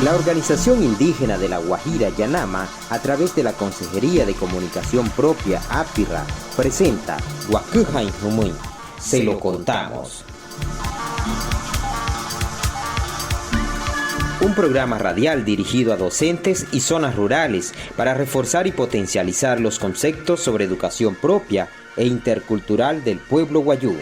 La Organización Indígena de la Guajira Yanama, a través de la Consejería de Comunicación Propia APIRRA, presenta Guacujain Humuy. Se lo contamos. Un programa radial dirigido a docentes y zonas rurales para reforzar y potencializar los conceptos sobre educación propia e intercultural del pueblo guayú.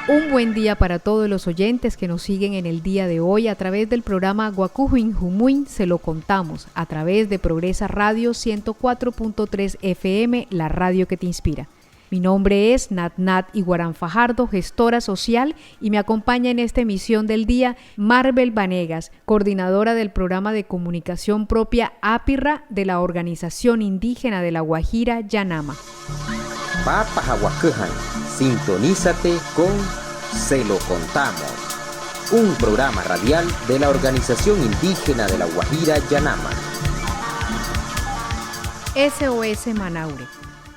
Un buen día para todos los oyentes que nos siguen en el día de hoy a través del programa Guacujuin Humuy, se lo contamos, a través de Progresa Radio 104.3 FM, la radio que te inspira. Mi nombre es Natnat Iguarán Fajardo, gestora social, y me acompaña en esta emisión del día Marvel Vanegas, coordinadora del programa de comunicación propia APIRRA de la Organización Indígena de la Guajira Yanama. Papajahuacujan, sintonízate con Se lo contamos, un programa radial de la Organización Indígena de la Guajira Yanama. SOS Manaure.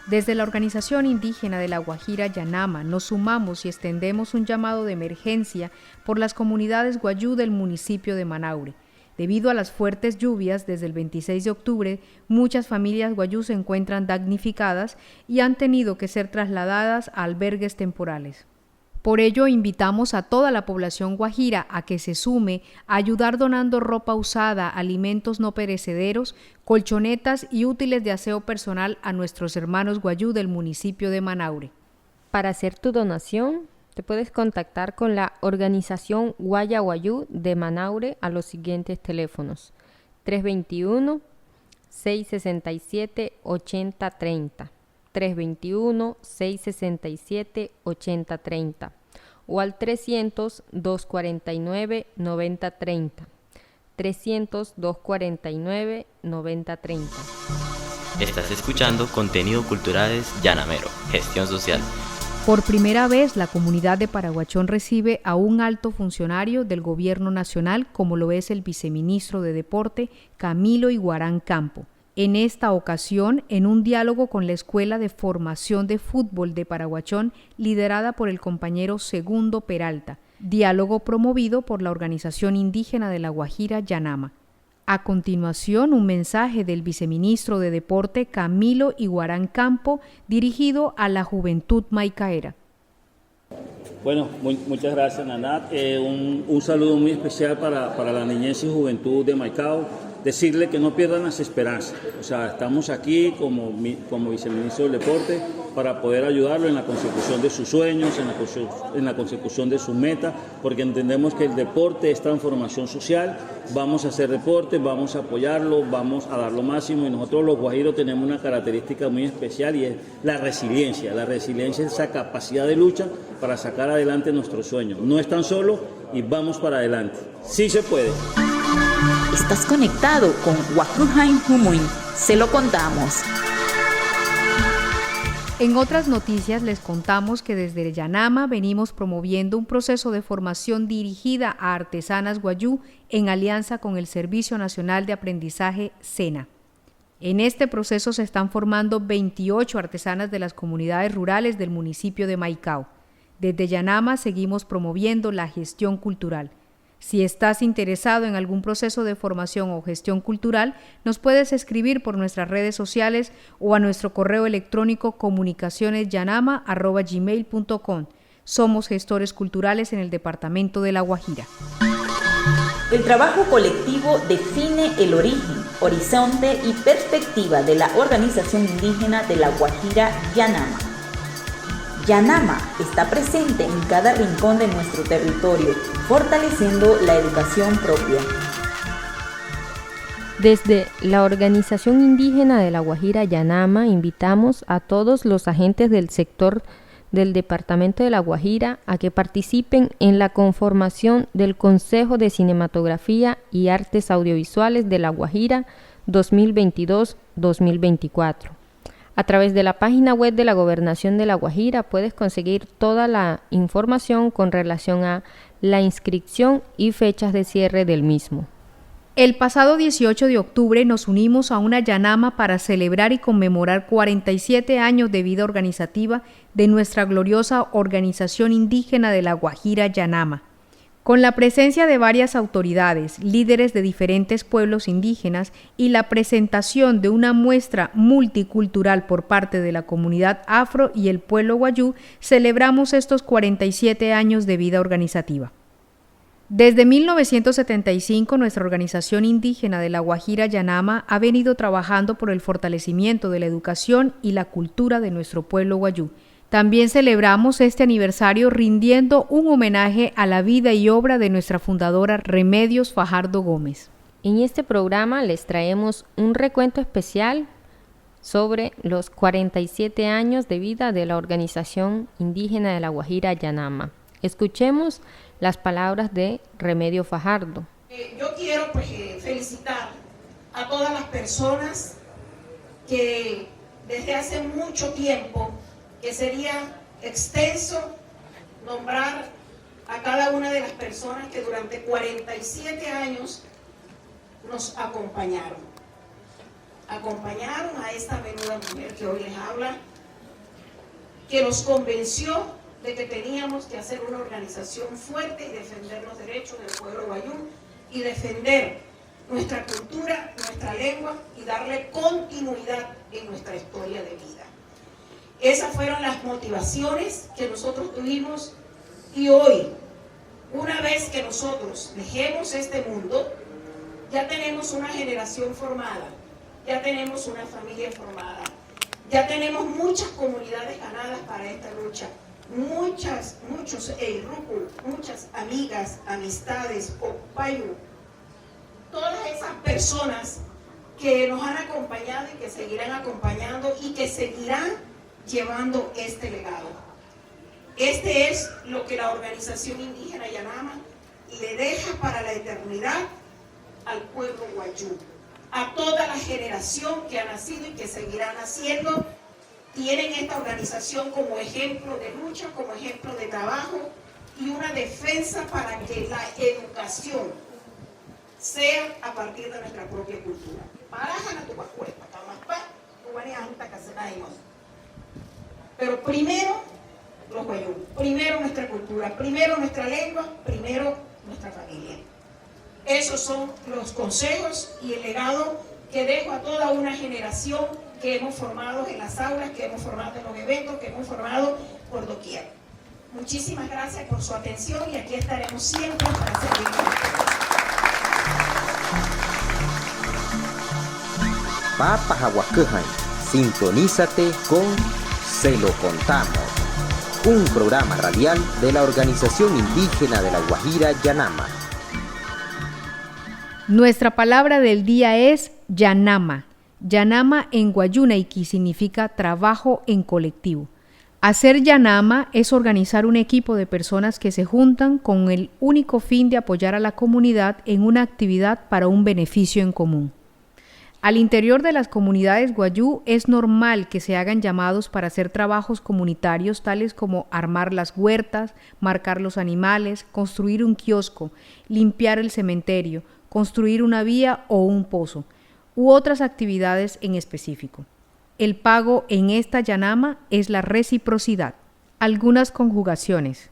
Desde la Organización Indígena de la Guajira Yanama nos sumamos y extendemos un llamado de emergencia por las comunidades guayú del municipio de Manaure. Debido a las fuertes lluvias desde el 26 de octubre, muchas familias guayú se encuentran damnificadas y han tenido que ser trasladadas a albergues temporales. Por ello, invitamos a toda la población guajira a que se sume a ayudar donando ropa usada, alimentos no perecederos, colchonetas y útiles de aseo personal a nuestros hermanos guayú del municipio de Manaure. Para hacer tu donación, te puedes contactar con la Organización Guaya Guayú de Manaure a los siguientes teléfonos: 321-667-8030, 321-667-8030 o al 300-249-9030, 300-249-9030. Estás escuchando Contenido Culturales Yanamero, Gestión Social. Por primera vez, la comunidad de Paraguachón recibe a un alto funcionario del gobierno nacional, como lo es el viceministro de Deporte, Camilo Iguarán Campo. En esta ocasión, en un diálogo con la Escuela de Formación de Fútbol de Paraguachón, liderada por el compañero Segundo Peralta, diálogo promovido por la Organización Indígena de la Guajira Yanama. A continuación, un mensaje del viceministro de Deporte, Camilo Iguarán Campo, dirigido a la juventud maicaera. Bueno, muchas gracias, Nanat. Un saludo muy especial para la niñez y juventud de Maicao. Decirle que no pierdan las esperanzas. O sea, estamos aquí como viceministro del Deporte para poder ayudarlo en la consecución de sus sueños, en la consecución de sus metas, porque entendemos que el deporte es transformación social. Vamos a hacer deporte, vamos a apoyarlo, vamos a dar lo máximo, y nosotros los guajiros tenemos una característica muy especial y es la resiliencia. La resiliencia es esa capacidad de lucha para sacar adelante nuestros sueños. No están solos y vamos para adelante. Sí se puede. Estás conectado con Guacujain Humuy. Se lo contamos. En otras noticias les contamos que desde Yanama venimos promoviendo un proceso de formación dirigida a artesanas guayú en alianza con el Servicio Nacional de Aprendizaje SENA. En este proceso se están formando 28 artesanas de las comunidades rurales del municipio de Maicao. Desde Yanama seguimos promoviendo la gestión cultural. Si estás interesado en algún proceso de formación o gestión cultural, nos puedes escribir por nuestras redes sociales o a nuestro correo electrónico comunicacionesyanama@gmail.com. Somos gestores culturales en el departamento de La Guajira. El trabajo colectivo define el origen, horizonte y perspectiva de la Organización Indígena de la Guajira Yanama. Yanama está presente en cada rincón de nuestro territorio, fortaleciendo la educación propia. Desde la Organización Indígena de la Guajira Yanama invitamos a todos los agentes del sector del Departamento de La Guajira a que participen en la conformación del Consejo de Cinematografía y Artes Audiovisuales de La Guajira 2022-2024. A través de la página web de la Gobernación de La Guajira puedes conseguir toda la información con relación a la inscripción y fechas de cierre del mismo. El pasado 18 de octubre nos unimos a una Yanama para celebrar y conmemorar 47 años de vida organizativa de nuestra gloriosa Organización Indígena de la Guajira Yanama. Con la presencia de varias autoridades, líderes de diferentes pueblos indígenas y la presentación de una muestra multicultural por parte de la comunidad afro y el pueblo wayú, celebramos estos 47 años de vida organizativa. Desde 1975, nuestra organización indígena de La Guajira Yanama ha venido trabajando por el fortalecimiento de la educación y la cultura de nuestro pueblo wayú. También celebramos este aniversario rindiendo un homenaje a la vida y obra de nuestra fundadora Remedios Fajardo Gómez. En este programa les traemos un recuento especial sobre los 47 años de vida de la organización indígena de La Guajira Yanama. Escuchemos las palabras de Remedio Fajardo. Yo quiero felicitar a todas las personas que desde hace mucho tiempo, que sería extenso nombrar a cada una de las personas que durante 47 años nos acompañaron. Acompañaron a esta menuda mujer que hoy les habla, que nos convenció de que teníamos que hacer una organización fuerte y defender los derechos del pueblo wayú y defender nuestra cultura, nuestra lengua y darle continuidad en nuestra historia de vida. Esas fueron las motivaciones que nosotros tuvimos y hoy, una vez que nosotros dejemos este mundo, ya tenemos una generación formada, ya tenemos una familia formada, ya tenemos muchas comunidades ganadas para esta lucha, muchas amigas, amistades, opayu, todas esas personas que nos han acompañado y que seguirán acompañando y que seguirán llevando este legado. Este es lo que la organización indígena Yanama le deja para la eternidad al pueblo wayú, a toda la generación que ha nacido y que seguirá naciendo. Tienen esta organización como ejemplo de lucha, como ejemplo de trabajo y una defensa para que la educación sea a partir de nuestra propia cultura. Pero primero los wayú, primero nuestra cultura, primero nuestra lengua, primero nuestra familia. Esos son los consejos y el legado que dejo a toda una generación que hemos formado en las aulas, que hemos formado en los eventos, que hemos formado por doquier. Muchísimas gracias por su atención y aquí estaremos siempre para servirles. Papajahuacujan, sintonízate con Se lo contamos, un programa radial de la organización indígena de La Guajira Yanama. Nuestra palabra del día es Yanama. Yanama en Guayunaiki significa trabajo en colectivo. Hacer Yanama es organizar un equipo de personas que se juntan con el único fin de apoyar a la comunidad en una actividad para un beneficio en común. Al interior de las comunidades wayú es normal que se hagan llamados para hacer trabajos comunitarios tales como armar las huertas, marcar los animales, construir un kiosco, limpiar el cementerio, construir una vía o un pozo, u otras actividades en específico. El pago en esta Yanama es la reciprocidad. Algunas conjugaciones.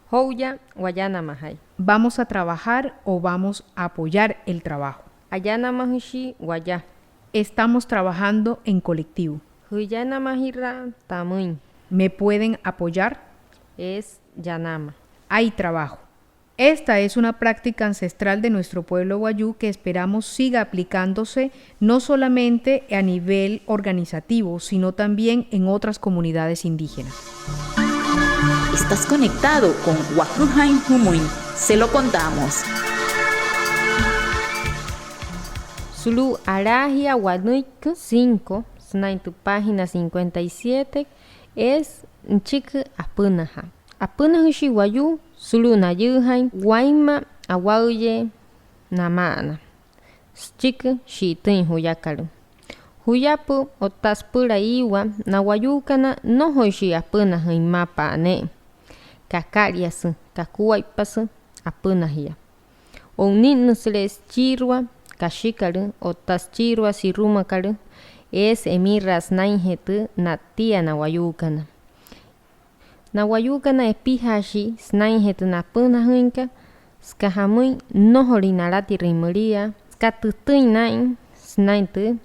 Houya Guayanamajay. Vamos a trabajar o vamos a apoyar el trabajo. Ayanamahushi Guayá. Estamos trabajando en colectivo. Huyanamajirra Tamuin. ¿Me pueden apoyar? Es Yanama. Hay trabajo. Esta es una práctica ancestral de nuestro pueblo wayú que esperamos siga aplicándose no solamente a nivel organizativo, sino también en otras comunidades indígenas. Estás conectado con Wakuhain Humuin. Se lo contamos. Sulu Arahia Wanuik 5, en tu página 57, es Nchik Apunaja. Apunahushi Wayu, Sulu Nayuhain, Waima Awauye Namana. Chik Shitin Huyakaru. Huyapu Otaspura Iwa, Nawayukana, no Hoshi Apunaha mapa ne. Kakarias, Kakuaipas, Apunahia. Oninusles Chirwa. Kashikaru o taschirua sirumakaru es emiras nainjetu natia nawayukana. Nawayukana espihashi snainjetu napuna hunka Skahamuy no horinarati rimuría, skatutuinain, snaintu,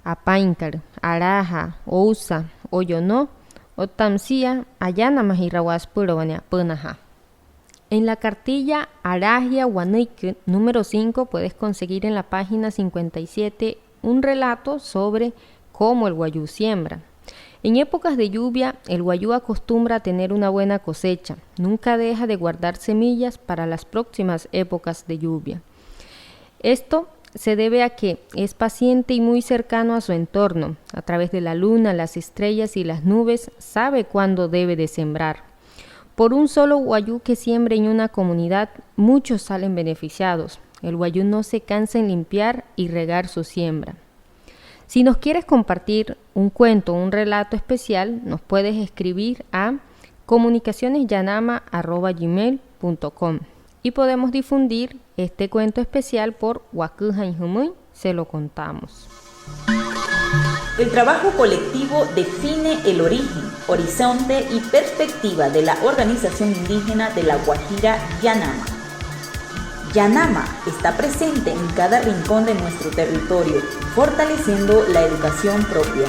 apainkar, araja, ousa, oyono, otamsia, ayana mahirawaspurwania, punaja. En la cartilla Aragia Huanuique número 5 puedes conseguir en la página 57 un relato sobre cómo el guayú siembra. En épocas de lluvia, el guayú acostumbra a tener una buena cosecha. Nunca deja de guardar semillas para las próximas épocas de lluvia. Esto se debe a que es paciente y muy cercano a su entorno. A través de la luna, las estrellas y las nubes, sabe cuándo debe de sembrar. Por un solo guayú que siembre en una comunidad, muchos salen beneficiados. El guayú no se cansa en limpiar y regar su siembra. Si nos quieres compartir un cuento o un relato especial, nos puedes escribir a comunicacionesyanama@gmail.com y podemos difundir este cuento especial por Wakujain Jumuy, se lo contamos. El trabajo colectivo define el origen, horizonte y perspectiva de la organización indígena de la Guajira Yanama. Yanama está presente en cada rincón de nuestro territorio, fortaleciendo la educación propia.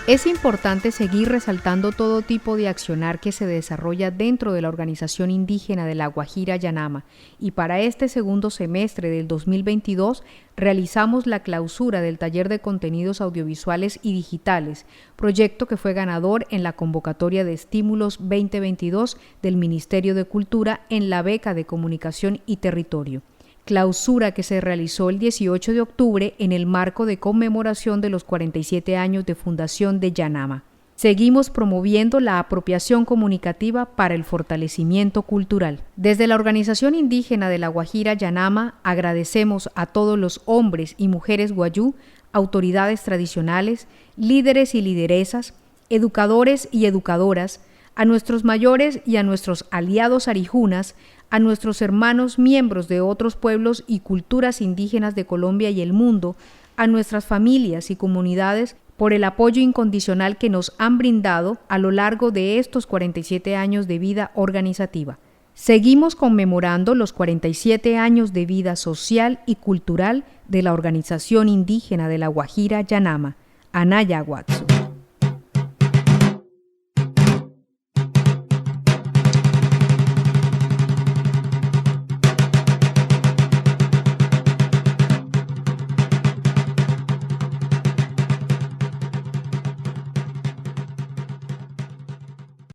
Es importante seguir resaltando todo tipo de accionar que se desarrolla dentro de la organización indígena de la Guajira Yanama, y para este segundo semestre del 2022 realizamos la clausura del taller de contenidos audiovisuales y digitales, proyecto que fue ganador en la convocatoria de estímulos 2022 del Ministerio de Cultura en la beca de Comunicación y Territorio. Clausura que se realizó el 18 de octubre en el marco de conmemoración de los 47 años de fundación de Yanama. Seguimos promoviendo la apropiación comunicativa para el fortalecimiento cultural. Desde la Organización Indígena de la Guajira Yanama agradecemos a todos los hombres y mujeres guayú, autoridades tradicionales, líderes y lideresas, educadores y educadoras, a nuestros mayores y a nuestros aliados arijunas, a nuestros hermanos miembros de otros pueblos y culturas indígenas de Colombia y el mundo, a nuestras familias y comunidades por el apoyo incondicional que nos han brindado a lo largo de estos 47 años de vida organizativa. Seguimos conmemorando los 47 años de vida social y cultural de la Organización Indígena de la Guajira Yanama, Anayahuatsu.